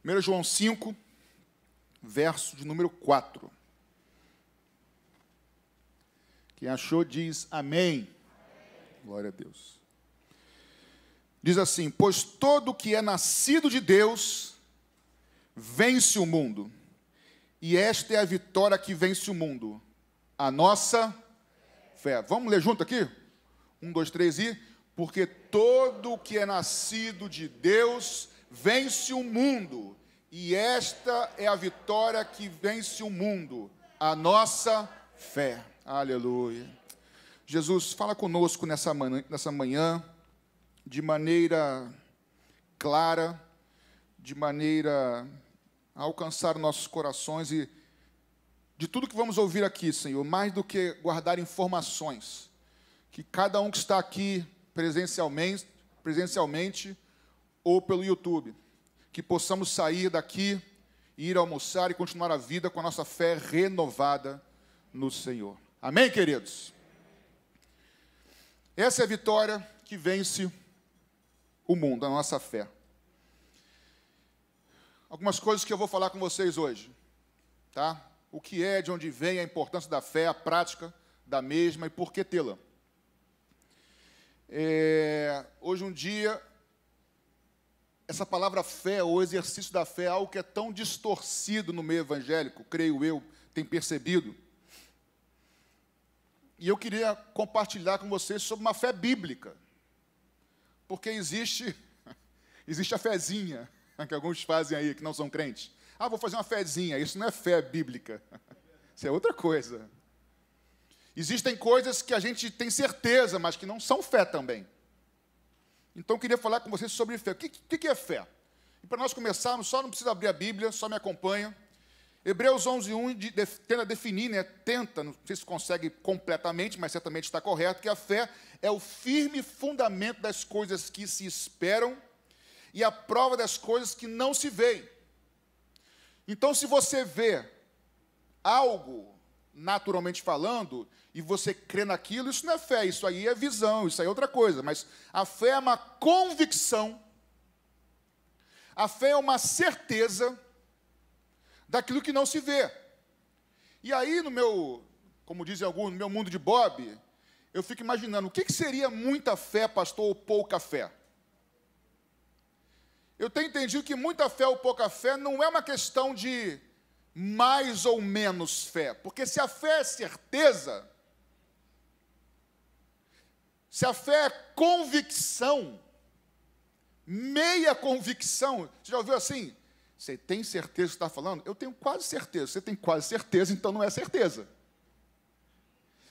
1 João 5, verso de número 4. Quem achou diz amém. Glória a Deus. Diz assim: pois todo que é nascido de Deus vence o mundo. E esta é a vitória que vence o mundo, a nossa fé. Vamos ler junto aqui? 1, 2, 3 e... porque todo que é nascido de Deus vence o mundo. E esta é a vitória que vence o mundo, a nossa fé. Aleluia. Jesus, fala conosco nessa manhã, de maneira clara, de maneira a alcançar nossos corações e de tudo que vamos ouvir aqui, Senhor, mais do que guardar informações, que cada um que está aqui presencialmente ou pelo YouTube, que possamos sair daqui, ir almoçar e continuar a vida com a nossa fé renovada no Senhor. Amém, queridos? Essa é a vitória que vence o mundo, a nossa fé. Algumas coisas que eu vou falar com vocês hoje, tá? O que é, de onde vem, a importância da fé, a prática da mesma e por que tê-la. Hoje um dia, essa palavra fé, ou exercício da fé, é algo que é tão distorcido no meio evangélico, creio eu, tem percebido. E eu queria compartilhar com vocês sobre uma fé bíblica. Porque existe a fezinha, que alguns fazem aí, que não são crentes. Ah, vou fazer uma fezinha. Isso não é fé bíblica. Isso é outra coisa. Existem coisas que a gente tem certeza, mas que não são fé também. Então, eu queria falar com vocês sobre fé. O que é fé? E para nós começarmos, só não precisa abrir a Bíblia, só me acompanha. Hebreus 11:1 tenta definir, não sei se consegue completamente, mas certamente está correto, que a fé é o firme fundamento das coisas que se esperam e a prova das coisas que não se veem. Então, se você vê algo, naturalmente falando, e você crê naquilo, isso não é fé, isso aí é visão, isso aí é outra coisa. Mas a fé é uma convicção, a fé é uma certeza daquilo que não se vê. E aí, como dizem alguns, no meu mundo de Bob, eu fico imaginando, o que seria muita fé, pastor, ou pouca fé? Eu tenho entendido que muita fé ou pouca fé não é uma questão de mais ou menos fé. Porque se a fé é certeza, se a fé é convicção, meia convicção, você já ouviu assim? Você tem certeza que está falando? Eu tenho quase certeza. Você tem quase certeza, então não é certeza.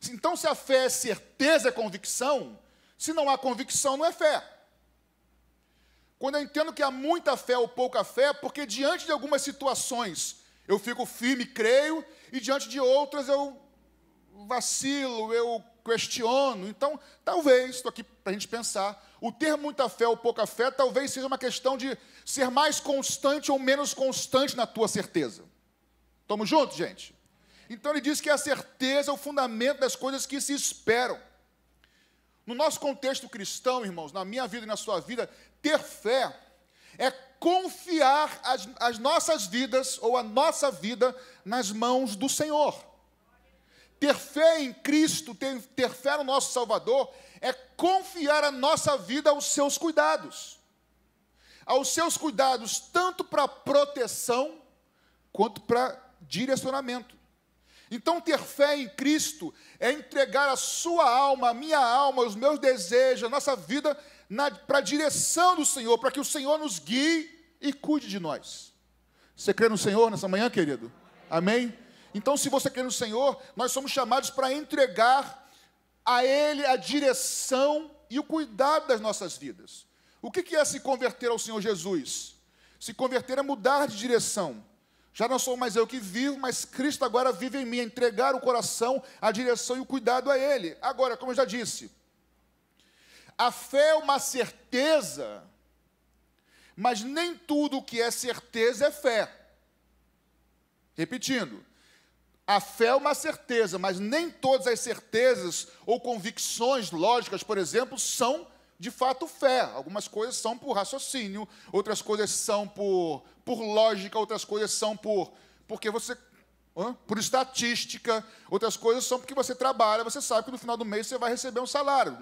Então, se a fé é certeza, é convicção, se não há convicção, não é fé. Quando eu entendo que há muita fé ou pouca fé, porque diante de algumas situações eu fico firme, creio, e diante de outras eu vacilo, eu questiono. Então, talvez, estou aqui para a gente pensar, o ter muita fé ou pouca fé talvez seja uma questão de ser mais constante ou menos constante na tua certeza. Estamos juntos, gente? Então, ele diz que a certeza é o fundamento das coisas que se esperam. No nosso contexto cristão, irmãos, na minha vida e na sua vida, ter fé é confiar as nossas vidas ou a nossa vida nas mãos do Senhor. Ter fé em Cristo, ter fé no nosso Salvador, é confiar a nossa vida aos seus cuidados. Aos seus cuidados, tanto para proteção, quanto para direcionamento. Então, ter fé em Cristo é entregar a sua alma, a minha alma, os meus desejos, a nossa vida para a direção do Senhor, para que o Senhor nos guie e cuide de nós. Você crê no Senhor nessa manhã, querido? Amém? Então, se você crê no Senhor, nós somos chamados para entregar a Ele a direção e o cuidado das nossas vidas. O que é se converter ao Senhor Jesus? Se converter é mudar de direção. Já não sou mais eu que vivo, mas Cristo agora vive em mim, entregar o coração, a direção e o cuidado a Ele. Agora, como eu já disse, a fé é uma certeza, mas nem tudo o que é certeza é fé. Repetindo, a fé é uma certeza, mas nem todas as certezas ou convicções lógicas, por exemplo, são de fato, fé. Algumas coisas são por raciocínio, outras coisas são por lógica, outras coisas são porque você... por estatística, outras coisas são porque você trabalha, você sabe que no final do mês você vai receber um salário.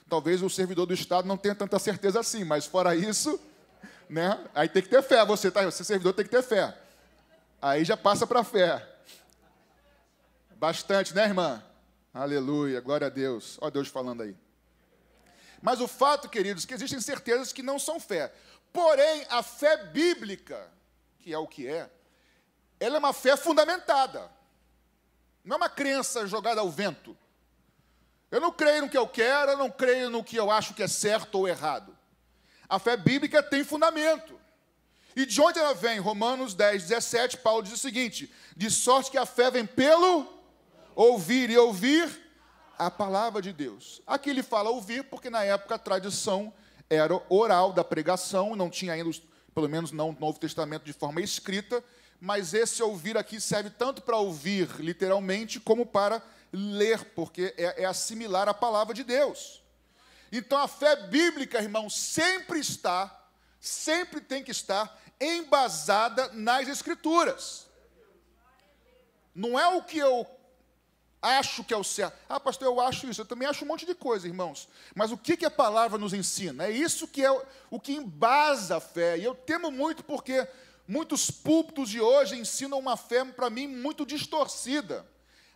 Talvez o servidor do Estado não tenha tanta certeza assim, mas fora isso, né, aí tem que ter fé, você servidor tem que ter fé. Aí já passa para a fé. Bastante, né, irmã? Aleluia, glória a Deus. Ó Deus falando aí. Mas o fato, queridos, que existem certezas que não são fé. Porém, a fé bíblica, que é o que é, ela é uma fé fundamentada. Não é uma crença jogada ao vento. Eu não creio no que eu quero, eu não creio no que eu acho que é certo ou errado. A fé bíblica tem fundamento. E de onde ela vem? Romanos 10, 17, Paulo diz o seguinte: de sorte que a fé vem pelo ouvir, e ouvir a palavra de Deus. Aqui ele fala ouvir, porque na época a tradição era oral da pregação, não tinha ainda, pelo menos não no Novo Testamento, de forma escrita, mas esse ouvir aqui serve tanto para ouvir, literalmente, como para ler, porque é assimilar a palavra de Deus. Então, a fé bíblica, irmão, sempre tem que estar embasada nas Escrituras. Não é o que eu acho que é o certo. Ah, pastor, eu acho isso. Eu também acho um monte de coisa, irmãos. Mas o que a palavra nos ensina? É isso que é o que embasa a fé. E eu temo muito porque muitos púlpitos de hoje ensinam uma fé, para mim, muito distorcida.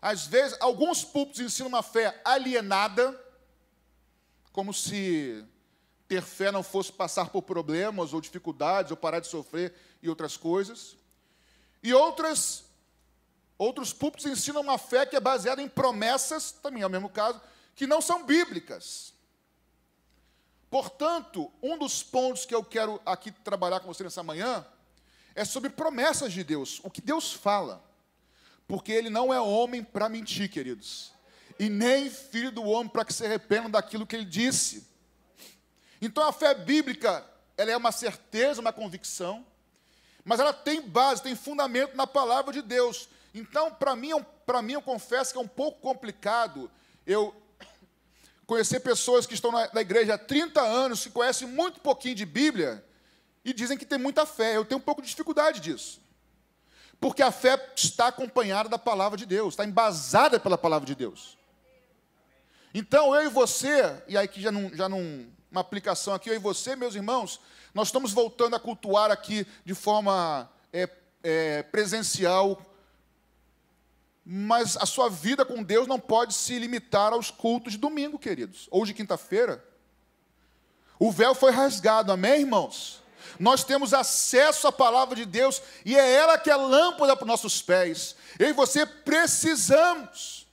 Às vezes, alguns púlpitos ensinam uma fé alienada, como se ter fé não fosse passar por problemas ou dificuldades, ou parar de sofrer e outras coisas. E outros púlpitos ensinam uma fé que é baseada em promessas, também é o mesmo caso, que não são bíblicas. Portanto, um dos pontos que eu quero aqui trabalhar com você nessa manhã é sobre promessas de Deus, o que Deus fala. Porque Ele não é homem para mentir, queridos, e nem filho do homem para que se arrependa daquilo que Ele disse. Então, a fé bíblica, ela é uma certeza, uma convicção, mas ela tem base, tem fundamento na palavra de Deus. Então, para mim, eu confesso que é um pouco complicado eu conhecer pessoas que estão na igreja há 30 anos, que conhecem muito pouquinho de Bíblia, e dizem que tem muita fé. Eu tenho um pouco de dificuldade disso. Porque a fé está acompanhada da palavra de Deus, está embasada pela palavra de Deus. Então, eu e você, e aí que uma aplicação aqui, eu e você, meus irmãos, nós estamos voltando a cultuar aqui de forma presencial, mas a sua vida com Deus não pode se limitar aos cultos de domingo, queridos, ou de quinta-feira. O véu foi rasgado, amém, irmãos? Nós temos acesso à palavra de Deus, e é ela que é lâmpada para os nossos pés. Eu e você precisamos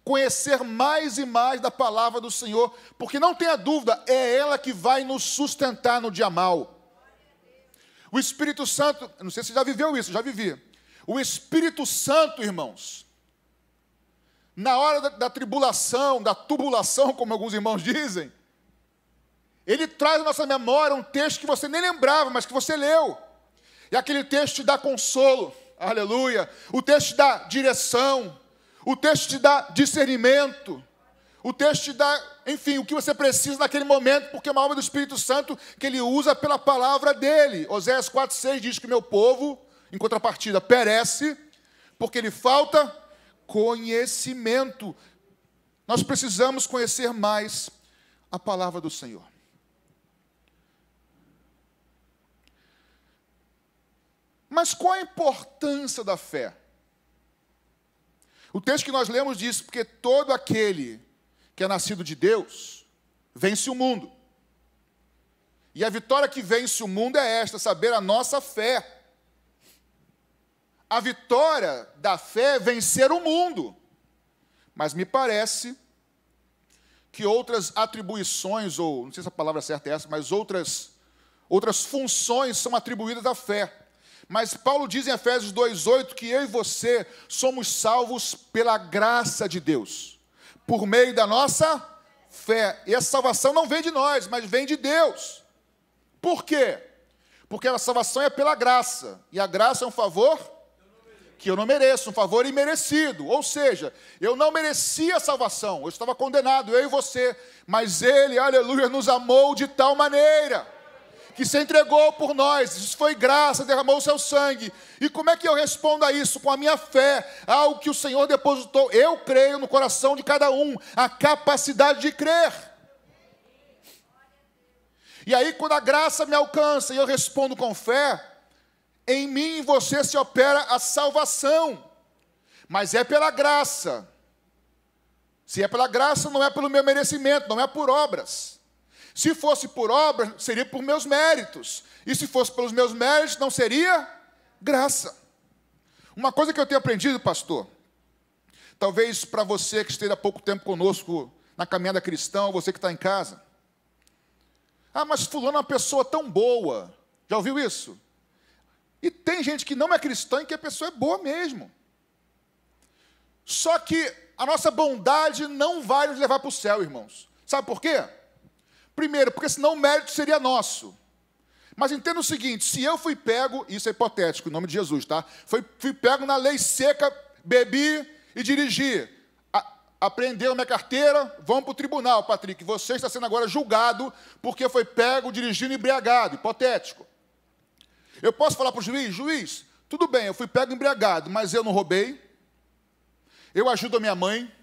conhecer mais e mais da palavra do Senhor, porque não tenha dúvida, é ela que vai nos sustentar no dia mau. O Espírito Santo, não sei se você já viveu isso, já vivi. O Espírito Santo, irmãos, na hora da tribulação, da tubulação, como alguns irmãos dizem, ele traz à nossa memória um texto que você nem lembrava, mas que você leu. E aquele texto te dá consolo, aleluia. O texto te dá direção, o texto te dá discernimento, o texto te dá, enfim, o que você precisa naquele momento, porque é uma obra do Espírito Santo que ele usa pela palavra dele. Oséias 4,6 diz que meu povo, em contrapartida, perece, porque lhe falta conhecimento. Nós precisamos conhecer mais a palavra do Senhor. Mas qual a importância da fé? O texto que nós lemos diz, porque todo aquele que é nascido de Deus, vence o mundo. E a vitória que vence o mundo é esta, saber a nossa fé. A vitória da fé é vencer o mundo. Mas me parece que outras atribuições, ou não sei se a palavra certa é essa, mas outras funções são atribuídas à fé. Mas Paulo diz em Efésios 2,8 que eu e você somos salvos pela graça de Deus, por meio da nossa fé. E essa salvação não vem de nós, mas vem de Deus. Por quê? Porque a salvação é pela graça, e a graça é um favor que eu não mereço, um favor imerecido. Ou seja, eu não merecia a salvação, eu estava condenado, eu e você. Mas Ele, aleluia, nos amou de tal maneira que se entregou por nós. Isso foi graça, derramou o seu sangue. E como é que eu respondo a isso? Com a minha fé, algo que o Senhor depositou. Eu creio no coração de cada um, a capacidade de crer. E aí, quando a graça me alcança e eu respondo com fé, em mim e em você se opera a salvação. Mas é pela graça. Se é pela graça, não é pelo meu merecimento, não é por obras. Se fosse por obras, seria por meus méritos. E se fosse pelos meus méritos, não seria graça. Uma coisa que eu tenho aprendido, pastor, talvez para você que esteja há pouco tempo conosco na caminhada cristã, ou você que está em casa. Ah, mas fulano é uma pessoa tão boa. Já ouviu isso? E tem gente que não é cristã e que a pessoa é boa mesmo. Só que a nossa bondade não vai nos levar para o céu, irmãos. Sabe por quê? Primeiro, porque senão o mérito seria nosso. Mas entenda o seguinte, se eu fui pego, isso é hipotético, em nome de Jesus, tá? Fui pego na lei seca, bebi e dirigi. Apreenderam minha carteira, vão para o tribunal, Patrick. Você está sendo agora julgado porque foi pego dirigindo embriagado, hipotético. Eu posso falar para o juiz, juiz, tudo bem, eu fui pego embriagado, mas eu não roubei, eu ajudo a minha mãe,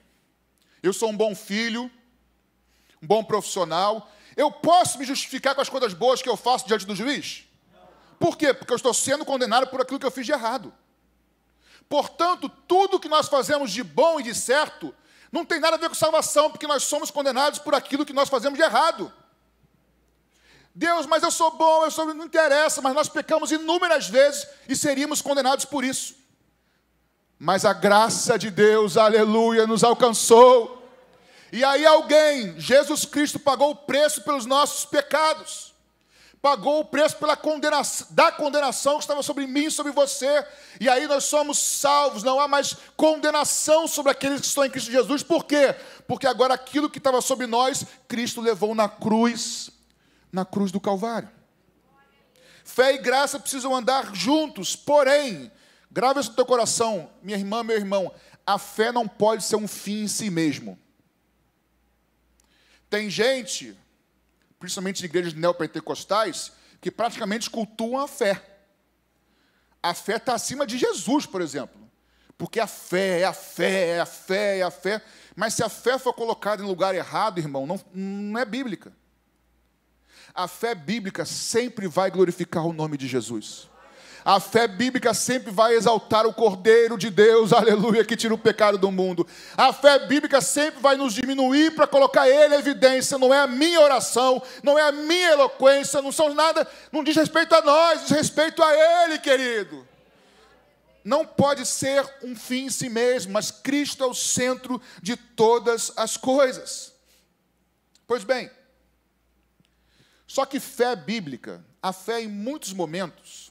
eu sou um bom filho, um bom profissional. Eu posso me justificar com as coisas boas que eu faço diante do juiz? Por quê? Porque eu estou sendo condenado por aquilo que eu fiz de errado. Portanto, tudo que nós fazemos de bom e de certo não tem nada a ver com salvação, porque nós somos condenados por aquilo que nós fazemos de errado. Deus, mas eu sou bom, não interessa, mas nós pecamos inúmeras vezes e seríamos condenados por isso. Mas a graça de Deus, aleluia, nos alcançou. E aí alguém, Jesus Cristo, pagou o preço pelos nossos pecados. Pagou o preço da condenação que estava sobre mim e sobre você. E aí nós somos salvos, não há mais condenação sobre aqueles que estão em Cristo Jesus. Por quê? Porque agora aquilo que estava sobre nós, Cristo levou na cruz do Calvário. Fé e graça precisam andar juntos, porém, grave isso no teu coração, minha irmã, meu irmão, a fé não pode ser um fim em si mesmo. Tem gente, principalmente em igrejas neopentecostais, que praticamente cultuam a fé. A fé está acima de Jesus, por exemplo. Porque a fé é a fé, é a fé, é a fé. Mas se a fé for colocada em lugar errado, irmão, não é bíblica. A fé bíblica sempre vai glorificar o nome de Jesus. A fé bíblica sempre vai exaltar o Cordeiro de Deus, aleluia, que tira o pecado do mundo. A fé bíblica sempre vai nos diminuir para colocar Ele em evidência. Não é a minha oração, não é a minha eloquência, não diz respeito a nós, diz respeito a Ele, querido. Não pode ser um fim em si mesmo, mas Cristo é o centro de todas as coisas. Pois bem, só que fé bíblica, a fé em muitos momentos,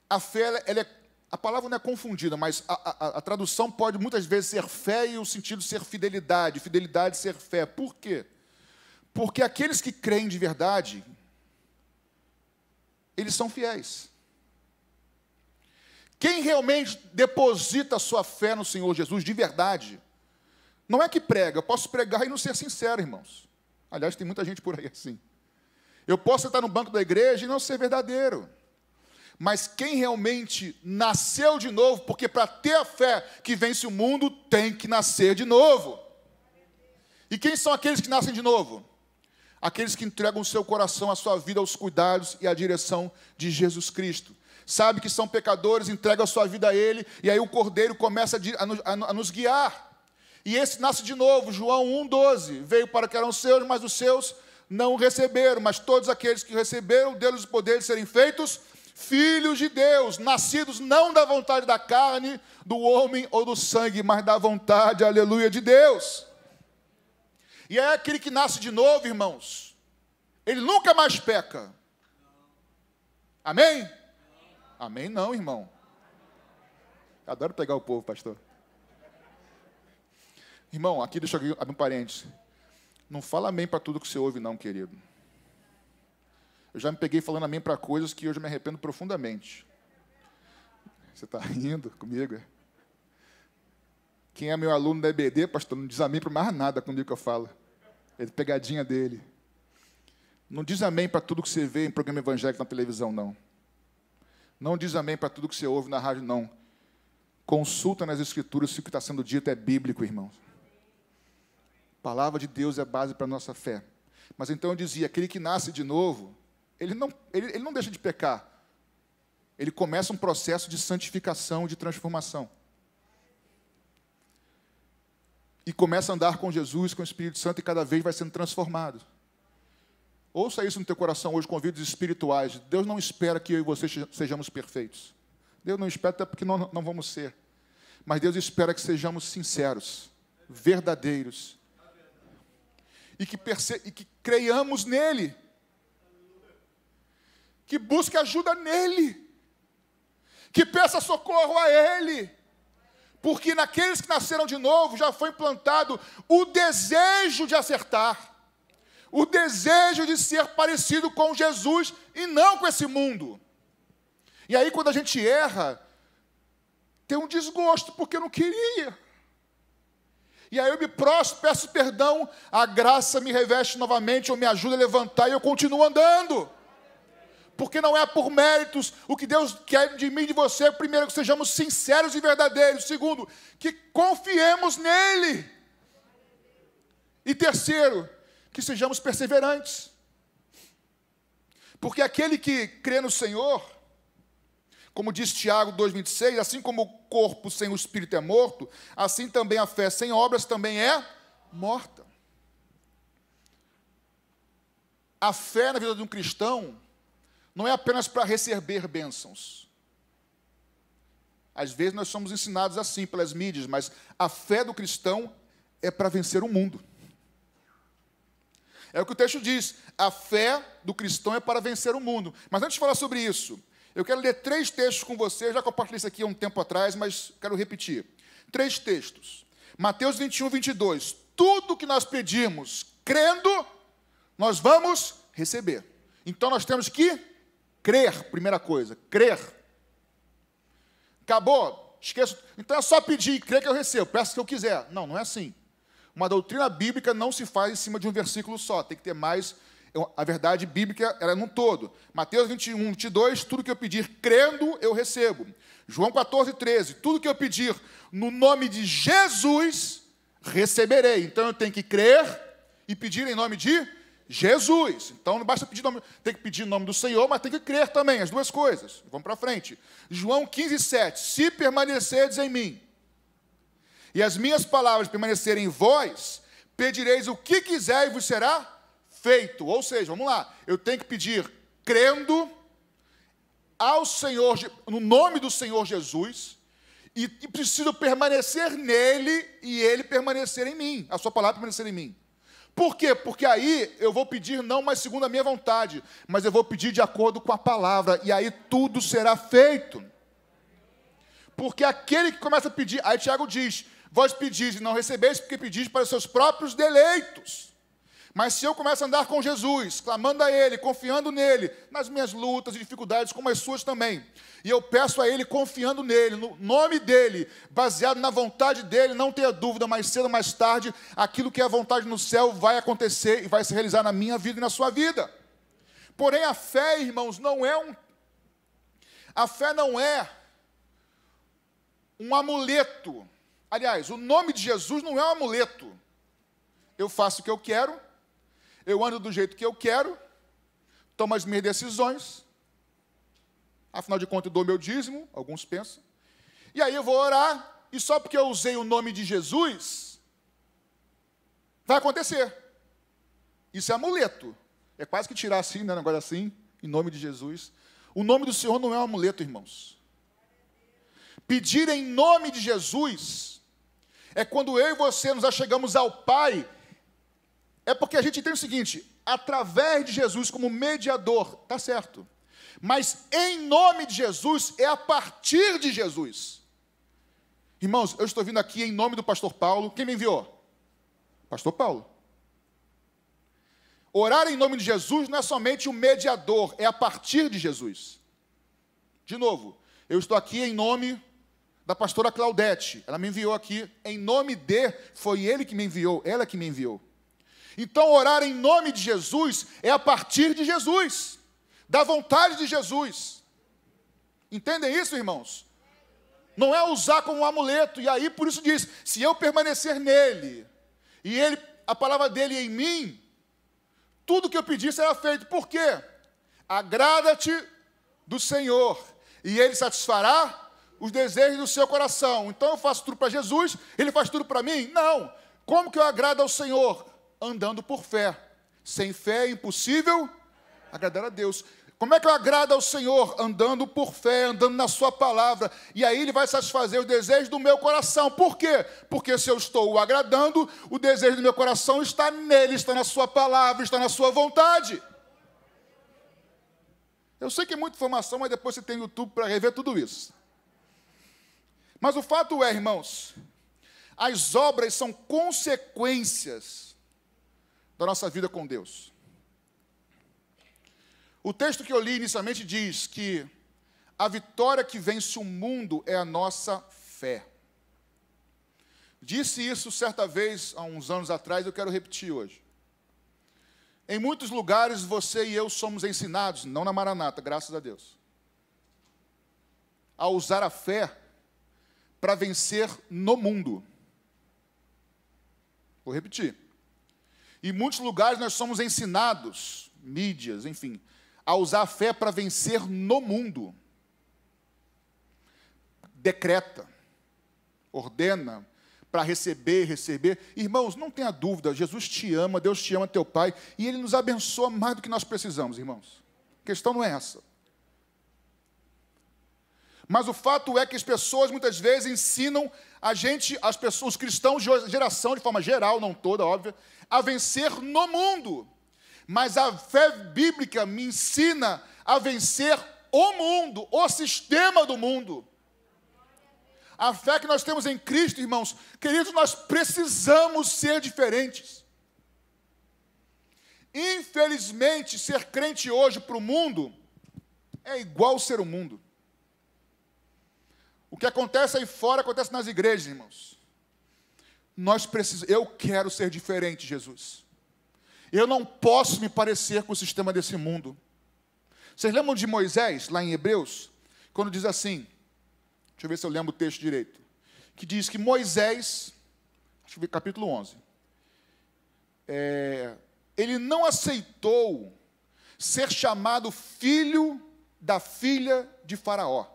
a fé, a palavra não é confundida, mas a tradução pode muitas vezes ser fé e o sentido ser fidelidade ser fé. Por quê? Porque aqueles que creem de verdade, eles são fiéis. Quem realmente deposita a sua fé no Senhor Jesus de verdade, não é que prega, eu posso pregar e não ser sincero, irmãos. Aliás, tem muita gente por aí assim. Eu posso estar no banco da igreja e não ser verdadeiro. Mas quem realmente nasceu de novo, porque para ter a fé que vence o mundo, tem que nascer de novo. E quem são aqueles que nascem de novo? Aqueles que entregam o seu coração, a sua vida aos cuidados e à direção de Jesus Cristo. Sabe que são pecadores, entregam a sua vida a Ele, e aí o Cordeiro começa a nos guiar. E esse nasce de novo, João 1,12. Veio para que eram seus, mas os seus não o receberam. Mas todos aqueles que receberam, deles o poder de serem feitos filhos de Deus, nascidos não da vontade da carne, do homem ou do sangue, mas da vontade, aleluia, de Deus. E é aquele que nasce de novo, irmãos, ele nunca mais peca. Amém? Amém não, irmão. Adoro pegar o povo, pastor. Irmão, aqui deixa eu abrir um parênteses. Não fala amém para tudo que você ouve não, querido. Eu já me peguei falando amém para coisas que hoje eu me arrependo profundamente. Você está rindo comigo? Quem é meu aluno da EBD, pastor, não diz amém para mais nada comigo que eu falo. É pegadinha dele. Não diz amém para tudo que você vê em programa evangélico na televisão, não. Não diz amém para tudo que você ouve na rádio, não. Consulta nas Escrituras se o que está sendo dito é bíblico, irmãos. A palavra de Deus é base para a nossa fé. Mas então eu dizia, aquele que nasce de novo, ele não deixa de pecar. Ele começa um processo de santificação, de transformação. E começa a andar com Jesus, com o Espírito Santo, e cada vez vai sendo transformado. Ouça isso no teu coração hoje, convites espirituais. Deus não espera que eu e você sejamos perfeitos. Deus não espera, até porque não vamos ser. Mas Deus espera que sejamos sinceros, verdadeiros. E que creiamos nele. Que busque ajuda nele. Que peça socorro a ele. Porque naqueles que nasceram de novo já foi implantado o desejo de acertar. O desejo de ser parecido com Jesus e não com esse mundo. E aí quando a gente erra, tem um desgosto, porque eu não queria. E aí eu me prostro, peço perdão, a graça me reveste novamente, ou me ajuda a levantar e eu continuo andando. Porque não é por méritos. O que Deus quer de mim e de você, primeiro, que sejamos sinceros e verdadeiros. Segundo, que confiemos nele. E terceiro, que sejamos perseverantes. Porque aquele que crê no Senhor, como diz Tiago 2,26, assim como o corpo sem o espírito é morto, assim também a fé sem obras também é morta. A fé na vida de um cristão não é apenas para receber bênçãos. Às vezes nós somos ensinados assim pelas mídias, mas a fé do cristão é para vencer o mundo. É o que o texto diz, a fé do cristão é para vencer o mundo. Mas antes de falar sobre isso, eu quero ler 3 textos com você, já compartilhei isso aqui há um tempo atrás, mas quero repetir. 3 textos. Mateus 21, 22. Tudo que nós pedimos, crendo, nós vamos receber. Então nós temos que crer, primeira coisa, crer. Acabou, esqueço. Então é só pedir e crer que eu recebo, peço o que eu quiser. Não, não é assim. Uma doutrina bíblica não se faz em cima de um versículo só, tem que ter mais. A verdade bíblica ela é num todo. Mateus 21, 22, tudo que eu pedir crendo, eu recebo. João 14, 13, tudo que eu pedir no nome de Jesus, receberei. Então eu tenho que crer e pedir em nome de Jesus. Então não basta pedir nome, tem que pedir em nome do Senhor, mas tem que crer também, as duas coisas. Vamos para frente. João 15, 7, se permanecerdes em mim, e as minhas palavras permanecerem em vós, pedireis o que quiser e vos será feito. Ou seja, vamos lá, eu tenho que pedir crendo ao Senhor, no nome do Senhor Jesus, e preciso permanecer nele e ele permanecer em mim, a sua palavra permanecer em mim. Por quê? Porque aí eu vou pedir não mais segundo a minha vontade, mas eu vou pedir de acordo com a palavra, e aí tudo será feito. Porque aquele que começa a pedir, aí Tiago diz, vós pedis e não recebeis, porque pedis para os seus próprios deleitos. Mas se eu começo a andar com Jesus, clamando a Ele, confiando nele, nas minhas lutas e dificuldades, como as suas também, e eu peço a Ele, confiando nele, no nome dEle, baseado na vontade dEle, não tenha dúvida, mais cedo ou mais tarde, aquilo que é a vontade no céu vai acontecer e vai se realizar na minha vida e na sua vida. Porém, a fé, irmãos, a fé não é um amuleto. Aliás, o nome de Jesus não é um amuleto. Eu faço o que eu quero, eu ando do jeito que eu quero, tomo as minhas decisões, afinal de contas eu dou meu dízimo, alguns pensam, e aí eu vou orar, e só porque eu usei o nome de Jesus, vai acontecer. Isso é amuleto. É quase que tirar assim, né, um negócio assim, em nome de Jesus. O nome do Senhor não é um amuleto, irmãos. Pedir em nome de Jesus é quando eu e você nos achegamos ao Pai. É porque a gente entende o seguinte, através de Jesus como mediador, tá certo. Mas em nome de Jesus é a partir de Jesus. Irmãos, eu estou vindo aqui em nome do pastor Paulo. Quem me enviou? Pastor Paulo. Orar em nome de Jesus não é somente o mediador, é a partir de Jesus. De novo, Eu estou aqui em nome da pastora Claudete. Ela me enviou aqui. Em nome de, foi ele que me enviou, ela que me enviou. Então, orar em nome de Jesus é a partir de Jesus, da vontade de Jesus. Entendem isso, irmãos? Não é usar como um amuleto. E aí, por isso diz, se eu permanecer nele, e ele, a palavra dele em mim, tudo que eu pedir será feito. Por quê? Agrada-te do Senhor, e ele satisfará os desejos do seu coração. Então eu faço tudo para Jesus, ele faz tudo para mim? Não. Como que eu agrado ao Senhor? Andando por fé. Sem fé é impossível agradar a Deus. Como é que eu agrado ao Senhor? Andando por fé, andando na sua palavra. E aí ele vai satisfazer os desejos do meu coração. Por quê? Porque se eu estou o agradando, o desejo do meu coração está nele, está na sua palavra, está na sua vontade. Eu sei que é muita informação, mas depois você tem YouTube para rever tudo isso. Mas o fato é, irmãos, as obras são consequências da nossa vida com Deus. O texto que eu li inicialmente diz que a vitória que vence o mundo é a nossa fé. Disse isso certa vez, há uns anos atrás, eu quero repetir hoje. Em muitos lugares você e eu somos ensinados, não na Maranata, graças a Deus, a usar a fé para vencer no mundo. Vou repetir. Em muitos lugares nós somos ensinados, mídias, enfim, a usar a fé para vencer no mundo. Decreta, ordena, para receber. Irmãos, não tenha dúvida, Jesus te ama, Deus te ama, teu Pai, e Ele nos abençoa mais do que nós precisamos, irmãos. A questão não é essa. Mas o fato é que as pessoas muitas vezes ensinam a gente, as pessoas, os cristãos de geração, de forma geral, não toda, óbvio, a vencer no mundo. Mas a fé bíblica me ensina a vencer o mundo, o sistema do mundo. A fé que nós temos em Cristo, irmãos, queridos, nós precisamos ser diferentes. Infelizmente, ser crente hoje para o mundo é igual ser o mundo. O que acontece aí fora, acontece nas igrejas, irmãos. Eu quero ser diferente, Jesus. Eu não posso me parecer com o sistema desse mundo. Vocês lembram de Moisés, lá em Hebreus? Quando diz assim, deixa eu ver se eu lembro o texto direito, que diz que Moisés, deixa eu ver, capítulo 11, ele não aceitou ser chamado filho da filha de Faraó.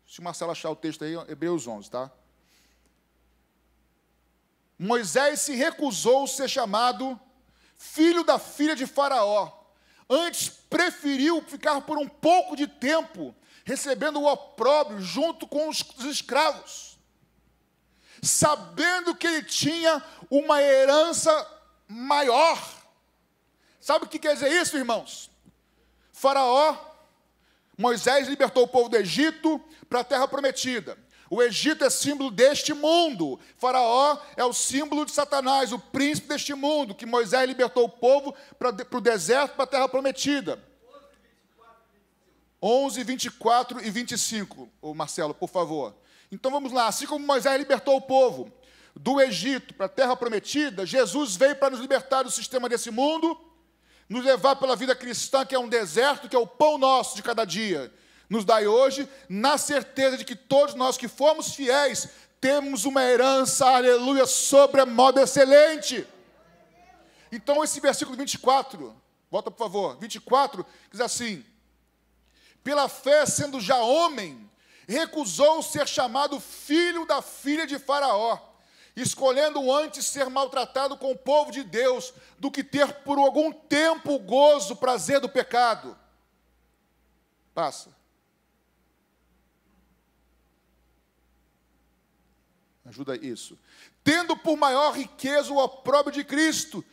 Se o Marcelo achar o texto aí, Hebreus 11, tá? Moisés se recusou a ser chamado filho da filha de Faraó. Antes, preferiu ficar por um pouco de tempo recebendo o opróbrio junto com os escravos, sabendo que ele tinha uma herança maior. Sabe o que quer dizer isso, irmãos? Moisés libertou o povo do Egito para a terra prometida. O Egito é símbolo deste mundo. Faraó é o símbolo de Satanás, o príncipe deste mundo, que Moisés libertou o povo para o deserto, para a terra prometida. 11, 24 e 25, Marcelo, por favor. Então vamos lá, assim como Moisés libertou o povo do Egito para a terra prometida, Jesus veio para nos libertar do sistema desse mundo, nos levar pela vida cristã, que é um deserto, que é o pão nosso de cada dia. Nos dai hoje, na certeza de que todos nós que fomos fiéis, temos uma herança, aleluia, sobremodo excelente. Então esse versículo 24, volta por favor, 24, diz assim: pela fé, sendo já homem, recusou ser chamado filho da filha de Faraó, escolhendo antes ser maltratado com o povo de Deus, do que ter por algum tempo o gozo, o prazer do pecado. Passa. Ajuda isso. Tendo por maior riqueza o opróbrio de Cristo,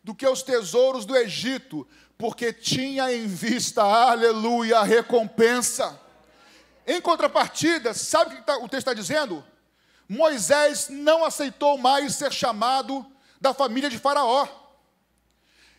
do que os tesouros do Egito, porque tinha em vista, aleluia, a recompensa. Em contrapartida, sabe o que o texto está dizendo? Moisés não aceitou mais ser chamado da família de Faraó.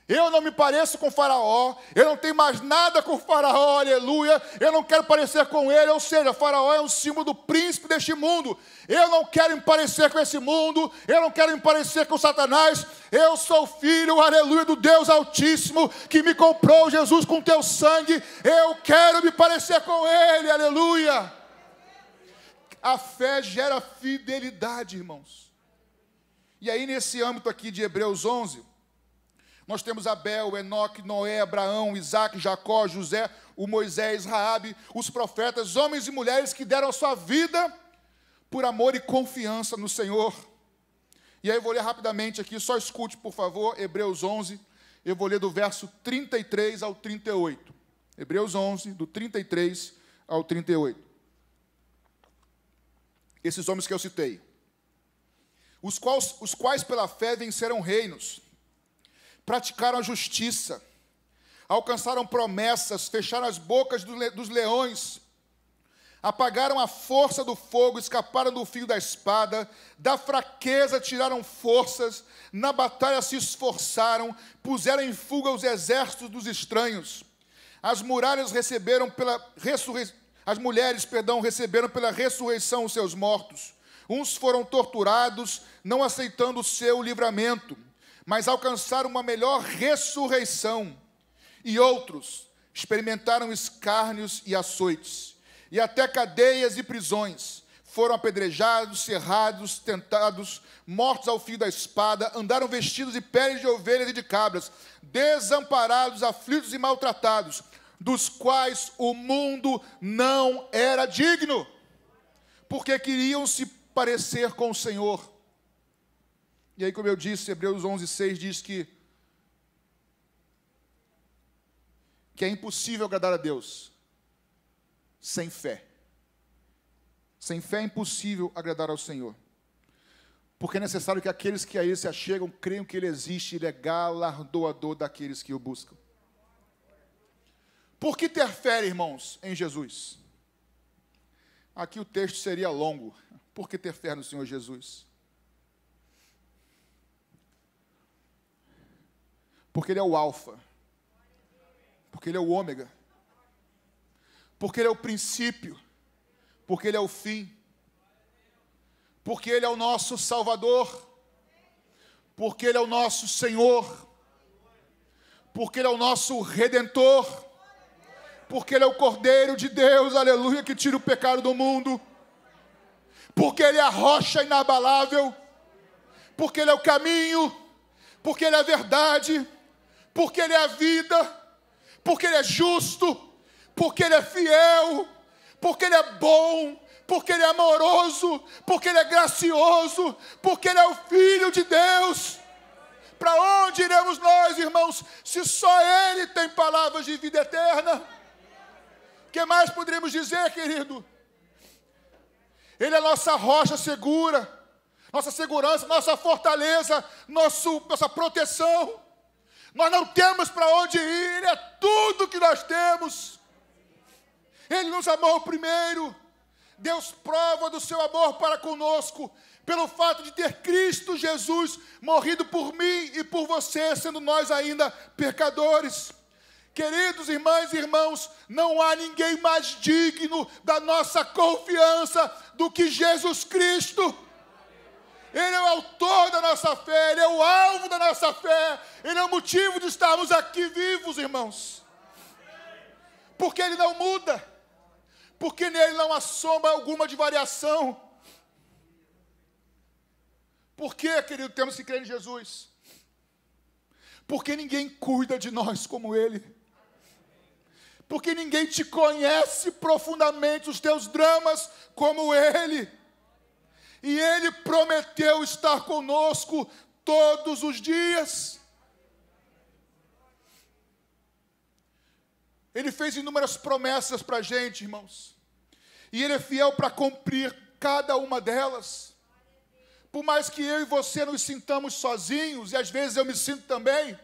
Eu não me pareço com Faraó, eu não tenho mais nada com Faraó, aleluia, eu não quero parecer com ele, ou seja, Faraó é um símbolo do príncipe deste mundo, eu não quero me parecer com esse mundo, eu não quero me parecer com Satanás, eu sou filho, aleluia, do Deus Altíssimo, que me comprou, Jesus, com teu sangue, eu quero me parecer com ele, aleluia. A fé gera fidelidade, irmãos. E aí nesse âmbito aqui de Hebreus 11, nós temos Abel, Enoque, Noé, Abraão, Isaac, Jacó, José, o Moisés, Raabe, os profetas, homens e mulheres que deram a sua vida por amor e confiança no Senhor. E aí eu vou ler rapidamente aqui, só escute, por favor, Hebreus 11, eu vou ler do verso 33 ao 38. Hebreus 11, do 33 ao 38. Esses homens que eu citei, os quais pela fé venceram reinos, praticaram a justiça, alcançaram promessas, fecharam as bocas dos leões, apagaram a força do fogo, escaparam do fio da espada, da fraqueza tiraram forças, na batalha se esforçaram, puseram em fuga os exércitos dos estranhos. As mulheres receberam pela ressurreição os seus mortos. Uns foram torturados, não aceitando o seu livramento, mas alcançaram uma melhor ressurreição. E outros experimentaram escárnios e açoites, e até cadeias e prisões. Foram apedrejados, cerrados, tentados, mortos ao fio da espada, andaram vestidos de peles de ovelhas e de cabras, desamparados, aflitos e maltratados, dos quais o mundo não era digno, porque queriam se parecer com o Senhor. E aí, como eu disse, Hebreus 11:6 diz que é impossível agradar a Deus sem fé. Sem fé é impossível agradar ao Senhor. Porque é necessário que aqueles que a Ele se achegam creiam que Ele existe, Ele é galardoador daqueles que o buscam. Por que ter fé, irmãos, em Jesus? Aqui o texto seria longo. Por que ter fé no Senhor Jesus? Porque Ele é o alfa, porque Ele é o ômega, porque Ele é o princípio, porque Ele é o fim, porque Ele é o nosso Salvador, porque Ele é o nosso Senhor, porque Ele é o nosso Redentor, porque Ele é o Cordeiro de Deus, aleluia, que tira o pecado do mundo, porque Ele é a rocha inabalável, porque Ele é o caminho, porque Ele é a verdade, porque Ele é a vida, porque Ele é justo, porque Ele é fiel, porque Ele é bom, porque Ele é amoroso, porque Ele é gracioso, porque Ele é o Filho de Deus. Para onde iremos nós, irmãos, se só Ele tem palavras de vida eterna? O que mais poderíamos dizer, querido? Ele é nossa rocha segura, nossa segurança, nossa fortaleza, nossa proteção. Nós não temos para onde ir, Ele é tudo que nós temos. Ele nos amou primeiro. Deus prova do seu amor para conosco, pelo fato de ter Cristo Jesus morrido por mim e por você, sendo nós ainda pecadores. Queridos irmãs e irmãos, não há ninguém mais digno da nossa confiança do que Jesus Cristo. Ele é o autor da nossa fé, Ele é o alvo da nossa fé, Ele é o motivo de estarmos aqui vivos, irmãos. Porque Ele não muda, porque nele não há sombra alguma de variação. Por que, querido, temos que crer em Jesus? Porque ninguém cuida de nós como Ele. Porque ninguém te conhece profundamente os teus dramas como Ele. E Ele prometeu estar conosco todos os dias. Ele fez inúmeras promessas para a gente, irmãos. E Ele é fiel para cumprir cada uma delas. Por mais que eu e você nos sintamos sozinhos, e às vezes eu me sinto também,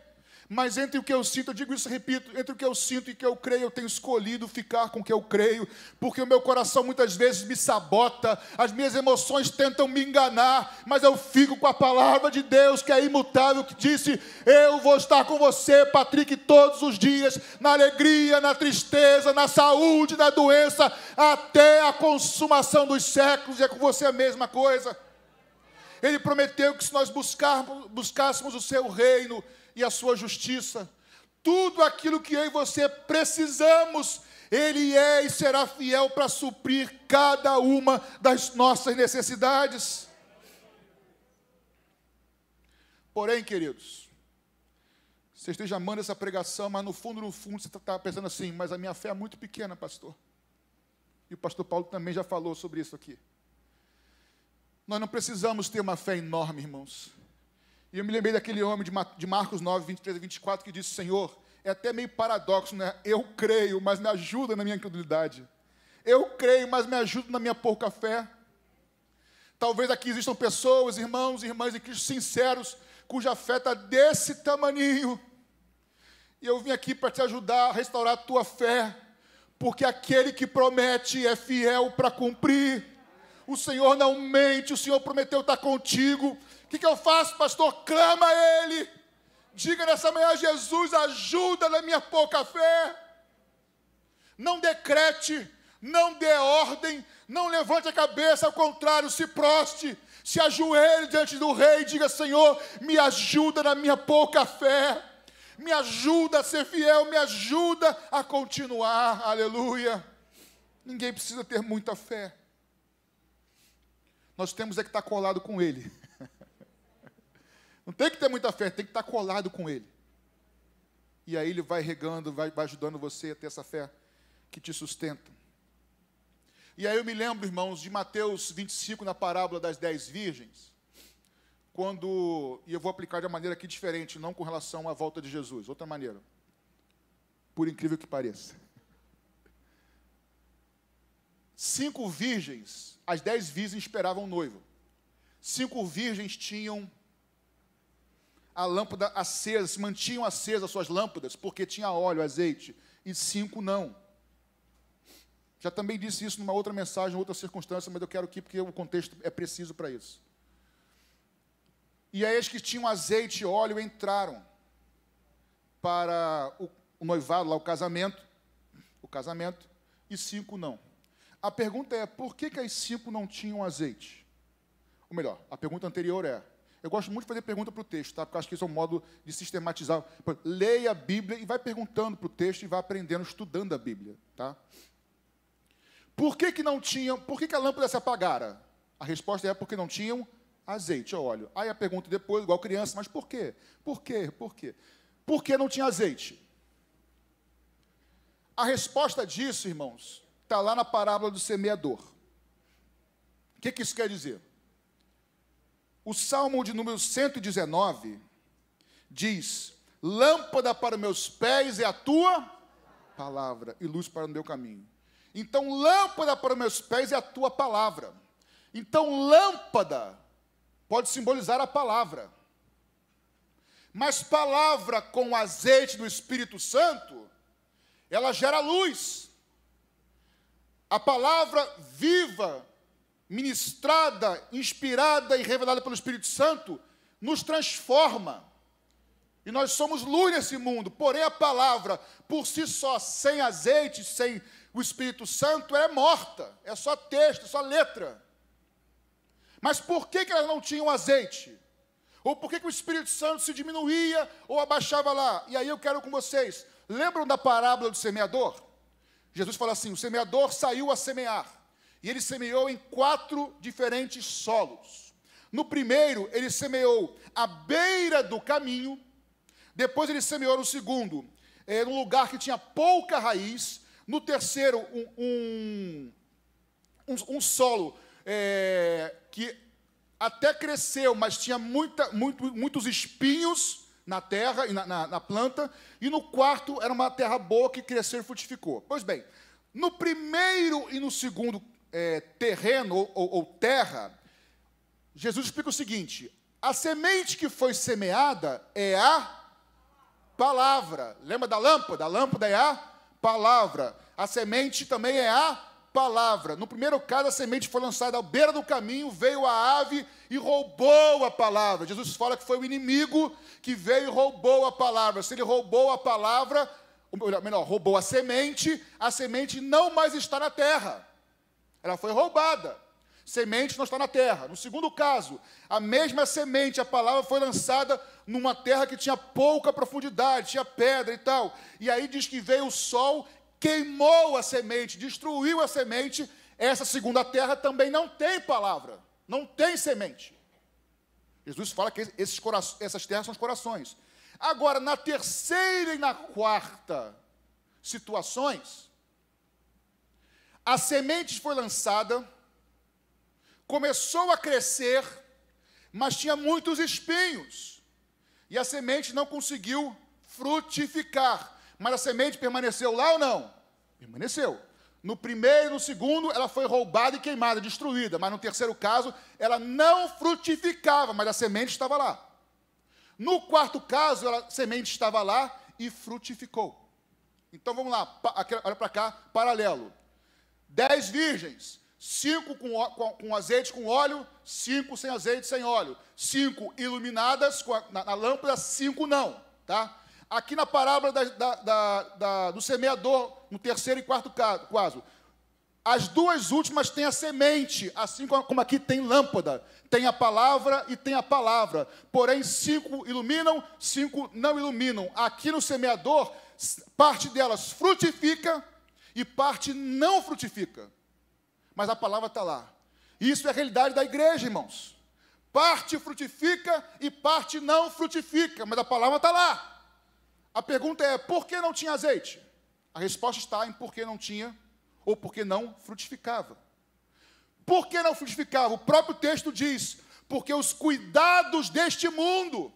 Mas entre o que eu sinto, eu digo isso, repito, entre o que eu sinto e o que eu creio, eu tenho escolhido ficar com o que eu creio, porque o meu coração muitas vezes me sabota, as minhas emoções tentam me enganar, mas eu fico com a palavra de Deus, que é imutável, que disse: eu vou estar com você, Patrick, todos os dias, na alegria, na tristeza, na saúde, na doença, até a consumação dos séculos. E é com você a mesma coisa. Ele prometeu que se nós buscássemos o seu reino e a sua justiça, tudo aquilo que eu e você precisamos, Ele é e será fiel para suprir cada uma das nossas necessidades. Porém, queridos, você esteja amando essa pregação, mas no fundo, você está pensando assim: mas a minha fé é muito pequena, pastor. E o pastor Paulo também já falou sobre isso aqui. Nós não precisamos ter uma fé enorme, irmãos. E eu me lembrei daquele homem de Marcos 9, 23 a 24, que disse: Senhor, é até meio paradoxo, né? Eu creio, mas me ajuda na minha incredulidade. Eu creio, mas me ajuda na minha pouca fé. Talvez aqui existam pessoas, irmãos e irmãs em Cristo sinceros, cuja fé está desse tamaninho. E eu vim aqui para te ajudar a restaurar a tua fé, porque aquele que promete é fiel para cumprir. O Senhor não mente, o Senhor prometeu estar contigo. O que eu faço, pastor? Clama a Ele. Diga nessa manhã: Jesus, ajuda na minha pouca fé. Não decrete, não dê ordem, não levante a cabeça, ao contrário, se proste, se ajoelhe diante do Rei e diga: Senhor, me ajuda na minha pouca fé, me ajuda a ser fiel, me ajuda a continuar. Aleluia. Ninguém precisa ter muita fé. Nós temos é que estar colado com Ele. Não tem que ter muita fé, tem que estar colado com Ele. E aí Ele vai regando, vai ajudando você a ter essa fé que te sustenta. E aí eu me lembro, irmãos, de Mateus 25, na parábola das 10 virgens, e eu vou aplicar de uma maneira aqui diferente, não com relação à volta de Jesus, outra maneira, por incrível que pareça. 5 virgens, as 10 virgens esperavam o noivo. 5 virgens tinham a lâmpada acesa, mantinham acesas as suas lâmpadas, porque tinha óleo, azeite, e 5 não. Já também disse isso numa outra mensagem, outra circunstância, mas eu quero aqui porque o contexto é preciso para isso. E aí as que tinham azeite e óleo entraram para o noivado, lá o casamento, e 5 não. A pergunta é: por que as 5 não tinham azeite? Ou melhor, a pergunta anterior é... Eu gosto muito de fazer pergunta para o texto, tá? Porque eu acho que esse é um modo de sistematizar. Leia a Bíblia e vai perguntando para o texto e vai aprendendo, estudando a Bíblia. Tá? Por que não tinham... Por que a lâmpada se apagara? A resposta é porque não tinham azeite ou óleo. Aí a pergunta depois, igual criança: mas por quê? Por quê? Por quê? Por que não tinha azeite? A resposta disso, irmãos, está lá na parábola do semeador. O que isso quer dizer? O Salmo de número 119 diz: lâmpada para meus pés é a tua palavra e luz para o meu caminho. Então, lâmpada para meus pés é a tua palavra. Então, lâmpada pode simbolizar a palavra. Mas palavra com azeite do Espírito Santo, ela gera luz. A palavra viva, ministrada, inspirada e revelada pelo Espírito Santo, nos transforma. E nós somos luz nesse mundo. Porém, a palavra, por si só, sem azeite, sem o Espírito Santo, é morta. É só texto, é só letra. Mas por que elas não tinham azeite? Ou por que o Espírito Santo se diminuía ou abaixava lá? E aí eu quero com vocês. Lembram da parábola do semeador? Jesus fala assim: o semeador saiu a semear. E ele semeou em 4 diferentes solos. No primeiro, ele semeou à beira do caminho. Depois ele semeou no segundo, num lugar que tinha pouca raiz. No terceiro, um solo que até cresceu, mas tinha muitos espinhos na terra e na planta. E no quarto, era uma terra boa que cresceu e frutificou. Pois bem, no primeiro e no segundo terreno ou terra, Jesus explica o seguinte: a semente que foi semeada é a palavra. Lembra da lâmpada? A lâmpada é a palavra. A semente também é a palavra. No primeiro caso, a semente foi lançada à beira do caminho, veio a ave e roubou a palavra. Jesus fala que foi o inimigo que veio e roubou a palavra. Se ele roubou a palavra, ou melhor, roubou a semente não mais está na terra. Ela foi roubada. Semente não está na terra. No segundo caso, a mesma semente, a palavra foi lançada numa terra que tinha pouca profundidade, tinha pedra e tal. E aí diz que veio o sol, queimou a semente, destruiu a semente. Essa segunda terra também não tem palavra, não tem semente. Jesus fala que essas terras são os corações. Agora, na terceira e na quarta situações, a semente foi lançada, começou a crescer, mas tinha muitos espinhos. E a semente não conseguiu frutificar. Mas a semente permaneceu lá ou não? Permaneceu. No primeiro e no segundo, ela foi roubada e queimada, destruída. Mas no terceiro caso, ela não frutificava, mas a semente estava lá. No quarto caso, a semente estava lá e frutificou. Então vamos lá, olha para cá, paralelo. 10 virgens, 5 com azeite, com óleo, 5 sem azeite, sem óleo. 5 iluminadas na lâmpada, 5 não, tá? Aqui na parábola do semeador, no terceiro e quarto caso, as duas últimas têm a semente, assim como aqui tem lâmpada, tem a palavra e tem a palavra. Porém, 5 iluminam, 5 não iluminam. Aqui no semeador, parte delas frutifica e parte não frutifica. Mas a palavra está lá. Isso é a realidade da igreja, irmãos. Parte frutifica e parte não frutifica, mas a palavra está lá. A pergunta é, por que não tinha azeite? A resposta está em por que não tinha ou por que não frutificava. Por que não frutificava? O próprio texto diz, porque os cuidados deste mundo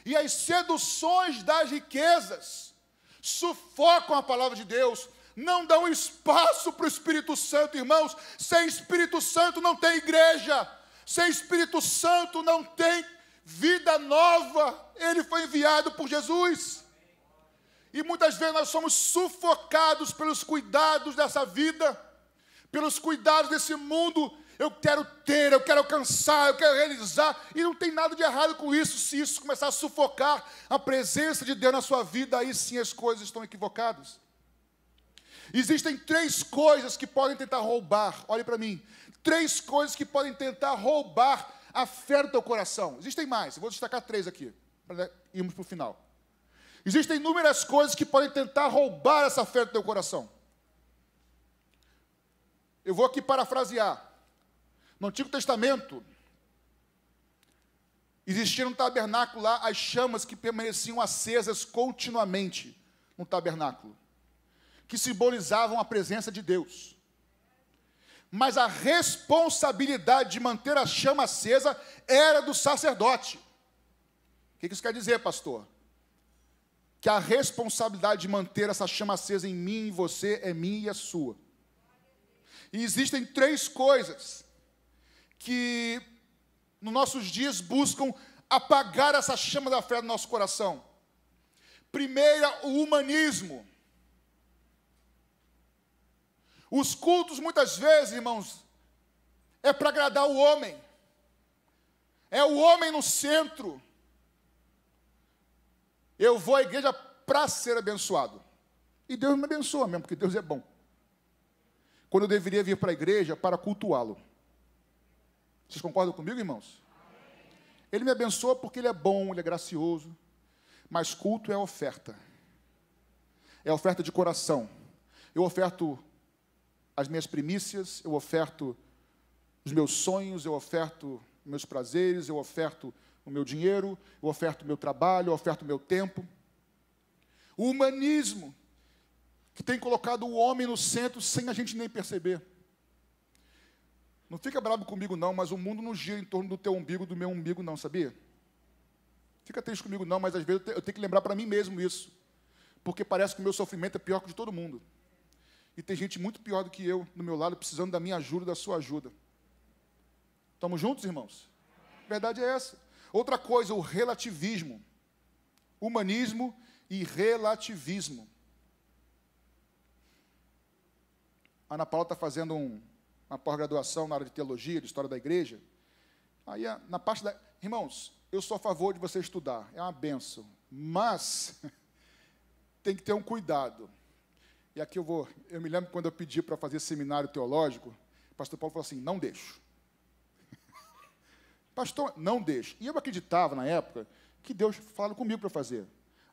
e as seduções das riquezas sufocam a palavra de Deus, não dão espaço para o Espírito Santo, irmãos. Sem Espírito Santo não tem igreja, sem Espírito Santo não tem vida nova. Ele foi enviado por Jesus. E muitas vezes nós somos sufocados pelos cuidados dessa vida, pelos cuidados desse mundo. Eu quero ter, eu quero alcançar, eu quero realizar. E não tem nada de errado com isso. Se isso começar a sufocar a presença de Deus na sua vida, aí sim as coisas estão equivocadas. Existem 3 coisas que podem tentar roubar, olhe para mim, 3 coisas que podem tentar roubar a fé do teu coração. Existem mais, eu vou destacar 3 aqui, para irmos para o final. Existem inúmeras coisas que podem tentar roubar essa fé do teu coração. Eu vou aqui parafrasear. No Antigo Testamento, existia no tabernáculo lá as chamas que permaneciam acesas continuamente no tabernáculo, que simbolizavam a presença de Deus. Mas a responsabilidade de manter a chama acesa era do sacerdote. O que isso quer dizer, pastor? Que a responsabilidade de manter essa chama acesa em mim e em você é minha e a sua. E existem 3 coisas que, nos nossos dias, buscam apagar essa chama da fé do nosso coração. Primeira, o humanismo. Os cultos, muitas vezes, irmãos, é para agradar o homem. É o homem no centro. Eu vou à igreja para ser abençoado. E Deus me abençoa mesmo, porque Deus é bom. Quando eu deveria vir para a igreja para cultuá-lo. Vocês concordam comigo, irmãos? Ele me abençoa porque Ele é bom, Ele é gracioso. Mas culto é oferta. É oferta de coração. Eu oferto as minhas primícias, eu oferto os meus sonhos, eu oferto meus prazeres, eu oferto o meu dinheiro, eu oferto o meu trabalho, eu oferto o meu tempo. O humanismo, que tem colocado o homem no centro sem a gente nem perceber. Não fica bravo comigo não, mas o mundo não gira em torno do teu umbigo, do meu umbigo não, sabia? Fica triste comigo não, mas às vezes eu tenho que lembrar para mim mesmo isso. Porque parece que o meu sofrimento é pior que o de todo mundo. E tem gente muito pior do que eu, do meu lado, precisando da minha ajuda, da sua ajuda. Estamos juntos, irmãos? A verdade é essa. Outra coisa, o relativismo. humanismo e relativismo. A Ana Paula está fazendo uma pós-graduação na área de teologia, de história da igreja. Aí, na parte da... Irmãos, eu sou a favor de você estudar, é uma bênção, mas tem que ter um cuidado. E aqui eu me lembro quando eu pedi para fazer seminário teológico, o pastor Paulo falou assim, não deixo. Pastor, não deixo. E eu acreditava, na época, que Deus falou comigo para fazer.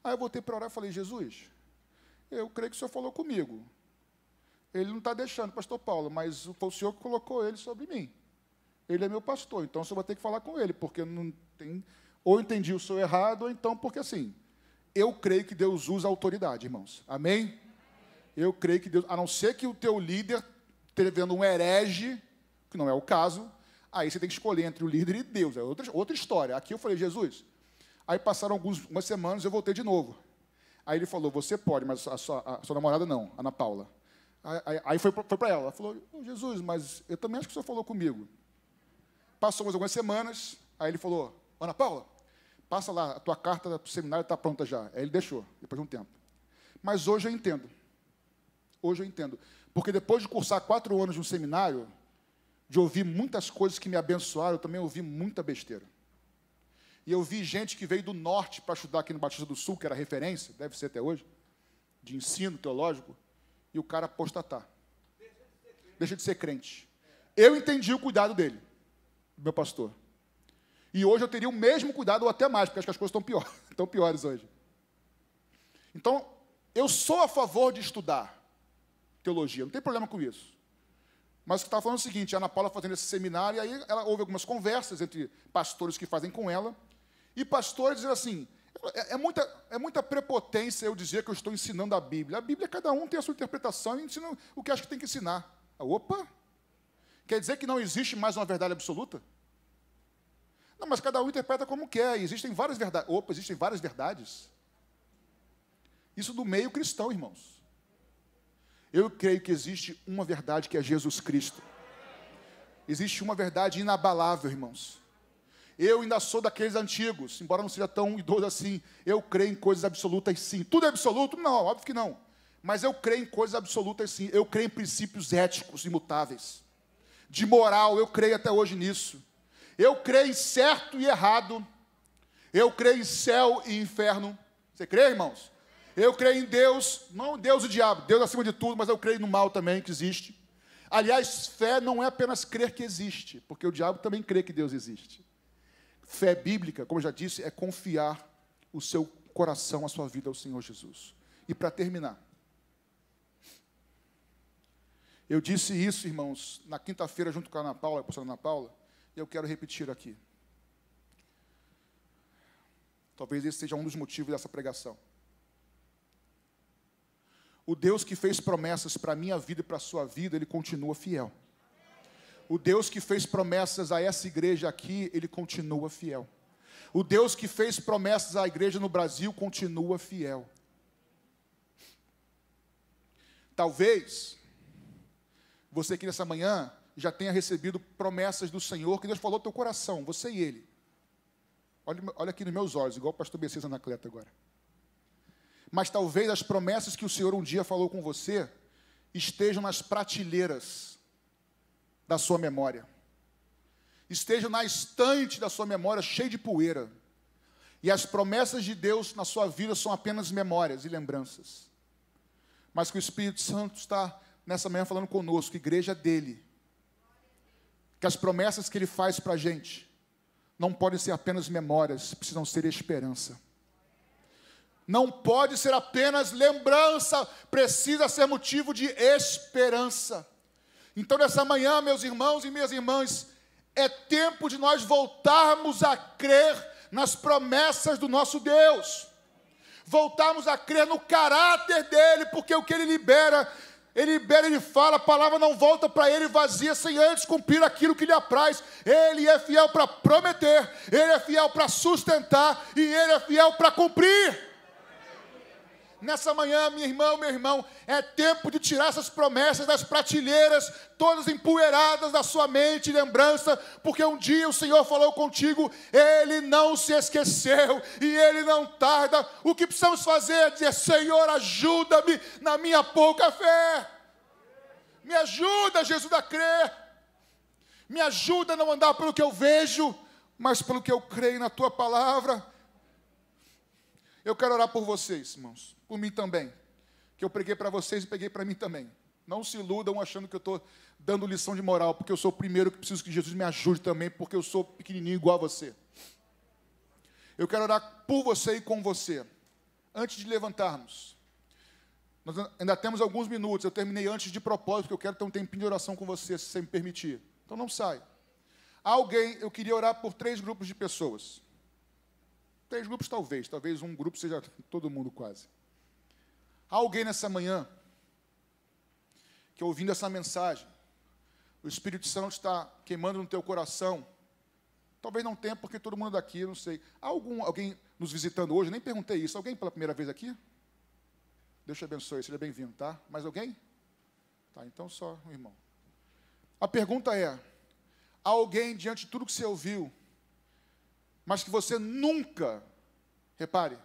Aí eu voltei para orar e falei, Jesus, eu creio que o Senhor falou comigo. Ele não está deixando, pastor Paulo, mas foi o Senhor que colocou ele sobre mim. Ele é meu pastor, então eu só vou ter que falar com ele, porque não tem... Ou eu entendi o senhor errado, ou então porque assim, eu creio que Deus usa a autoridade, irmãos. Amém? Eu creio que Deus, a não ser que o teu líder esteja vendo um herege, que não é o caso, aí você tem que escolher entre o líder e Deus, é outra história. Aqui eu falei, Jesus, aí passaram algumas semanas e eu voltei de novo. Aí ele falou, você pode, mas a sua namorada não, Ana Paula. Aí foi para ela falou, Jesus, mas eu também acho que o senhor falou comigo. Passou mais algumas semanas, aí ele falou, Ana Paula, passa lá, a tua carta para o seminário está pronta já. Aí ele deixou, depois de um tempo. Mas hoje eu entendo. Hoje eu entendo. Porque depois de cursar 4 anos no seminário, de ouvir muitas coisas que me abençoaram, eu também ouvi muita besteira. E eu vi gente que veio do norte para estudar aqui no Batista do Sul, que era referência, deve ser até hoje, de ensino teológico, e o cara apostatar. Deixa de ser crente. Eu entendi o cuidado dele, meu pastor. E hoje eu teria o mesmo cuidado, ou até mais, porque acho que as coisas estão piores hoje. Então, eu sou a favor de estudar teologia, não tem problema com isso. Mas o que estava falando é o seguinte, a Ana Paula fazendo esse seminário, e aí ela houve algumas conversas entre pastores que fazem com ela, e pastores dizem assim, é muita prepotência eu dizer que eu estou ensinando a Bíblia. A Bíblia, cada um tem a sua interpretação e ensina o que acha que tem que ensinar. Opa! Quer dizer que não existe mais uma verdade absoluta? Não, mas cada um interpreta como quer. Existem várias verdades. Opa, existem várias verdades. Isso do meio cristão, irmãos. Eu creio que existe uma verdade que é Jesus Cristo. Existe uma verdade inabalável, irmãos. Eu ainda sou daqueles antigos, embora não seja tão idoso assim. Eu creio em coisas absolutas, sim. Tudo é absoluto? Não, óbvio que não. Mas eu creio em coisas absolutas, sim. Eu creio em princípios éticos imutáveis. De moral, eu creio até hoje nisso. Eu creio em certo e errado. Eu creio em céu e inferno. Você crê, irmãos? Eu creio em Deus, não Deus e diabo, Deus acima de tudo, mas eu creio no mal também que existe. Aliás, fé não é apenas crer que existe, porque o diabo também crê que Deus existe. Fé bíblica, como eu já disse, é confiar o seu coração, a sua vida ao Senhor Jesus. E para terminar, eu disse isso, irmãos, na quinta-feira, junto com a Ana Paula, a pastora Ana Paula, e eu quero repetir aqui. Talvez esse seja um dos motivos dessa pregação. O Deus que fez promessas para a minha vida e para a sua vida, Ele continua fiel. O Deus que fez promessas a essa igreja aqui, Ele continua fiel. O Deus que fez promessas à igreja no Brasil, continua fiel. Talvez você aqui nessa manhã já tenha recebido promessas do Senhor, que Deus falou no teu coração, você e Ele. Olha aqui nos meus olhos, igual o pastor Messias Anacleto agora. Mas talvez as promessas que o Senhor um dia falou com você estejam nas prateleiras da sua memória. Estejam na estante da sua memória, cheia de poeira. E as promessas de Deus na sua vida são apenas memórias e lembranças. Mas que o Espírito Santo está nessa manhã falando conosco, igreja dele. Que as promessas que Ele faz para a gente não podem ser apenas memórias, precisam ser esperança. Não pode ser apenas lembrança, precisa ser motivo de esperança. Então, nessa manhã, meus irmãos e minhas irmãs, é tempo de nós voltarmos a crer nas promessas do nosso Deus. Voltarmos a crer no caráter dEle, porque o que Ele libera, Ele fala, a palavra não volta para Ele vazia, sem antes cumprir aquilo que lhe apraz. Ele é fiel para prometer, Ele é fiel para sustentar, e Ele é fiel para cumprir. Nessa manhã, minha irmã, meu irmão, é tempo de tirar essas promessas das prateleiras, todas empoeiradas da sua mente e lembrança, porque um dia o Senhor falou contigo, Ele não se esqueceu e Ele não tarda. O que precisamos fazer é dizer, Senhor, ajuda-me na minha pouca fé. Me ajuda, Jesus, a crer. Me ajuda a não andar pelo que eu vejo, mas pelo que eu creio na Tua palavra. Eu quero orar por vocês, irmãos, por mim também, que eu preguei para vocês e peguei para mim também. Não se iludam achando que eu estou dando lição de moral, porque eu sou o primeiro que preciso que Jesus me ajude também, porque eu sou pequenininho igual a você. Eu quero orar por você e com você. Antes de levantarmos, nós ainda temos alguns minutos, eu terminei antes de propósito, porque eu quero ter um tempinho de oração com você, se você me permitir. Então não sai. Eu queria orar por 3 grupos de pessoas. 3 grupos talvez um grupo seja todo mundo quase. Há alguém nessa manhã que ouvindo essa mensagem, o Espírito Santo está queimando no teu coração. Talvez não tenha, porque todo mundo daqui, eu não sei. Há alguém nos visitando hoje? Nem perguntei isso. Alguém pela primeira vez aqui? Deus te abençoe, seja bem-vindo, tá? Mais alguém? Tá, então só um irmão. A pergunta é, há alguém diante de tudo que você ouviu, mas que você nunca, repare,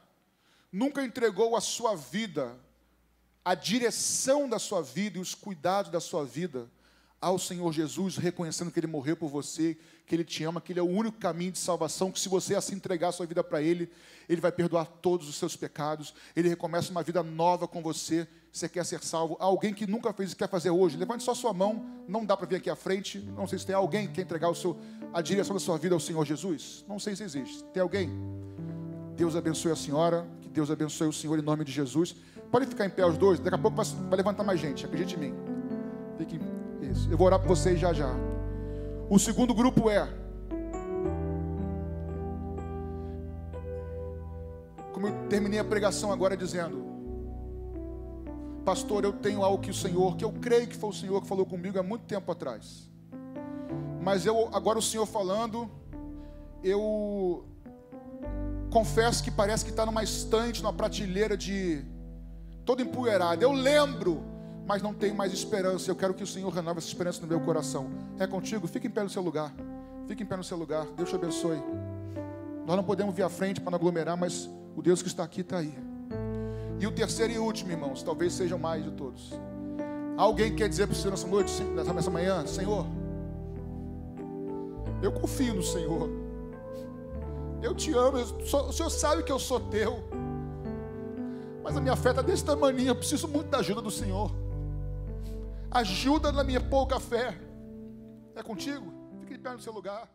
nunca entregou a sua vida, a direção da sua vida e os cuidados da sua vida ao Senhor Jesus, reconhecendo que Ele morreu por você, que Ele te ama, que Ele é o único caminho de salvação, que se você assim entregar a sua vida para Ele, Ele vai perdoar todos os seus pecados, Ele recomeça uma vida nova com você. Você quer ser salvo? Há alguém que nunca fez e quer fazer hoje? Levante só sua mão, não dá para vir aqui à frente, não sei se tem alguém que quer entregar a direção da sua vida ao Senhor Jesus. Não sei se existe. Tem alguém? Deus abençoe a senhora, que Deus abençoe o Senhor em nome de Jesus. Pode ficar em pé os dois, daqui a pouco vai levantar mais gente, acredite em mim. Fique, isso. Eu vou orar por vocês já já. O segundo grupo é, como eu terminei a pregação agora dizendo, pastor, eu tenho algo que eu creio que foi o Senhor que falou comigo há muito tempo atrás. Mas agora o Senhor falando, eu confesso que parece que está numa estante, numa prateleira toda empoeirada. Eu lembro, mas não tenho mais esperança. Eu quero que o Senhor renove essa esperança no meu coração. É contigo? Fique em pé no seu lugar. Fique em pé no seu lugar. Deus te abençoe. Nós não podemos vir à frente para não aglomerar, mas o Deus que está aqui está aí. E o terceiro e último, irmãos, talvez sejam mais de todos. Alguém quer dizer para o Senhor nessa noite, nessa manhã, Senhor, eu confio no Senhor. Eu te amo, o Senhor sabe que eu sou teu. Mas a minha fé está desse tamanho, eu preciso muito da ajuda do Senhor. Ajuda na minha pouca fé. É contigo? Fique de pé no seu lugar.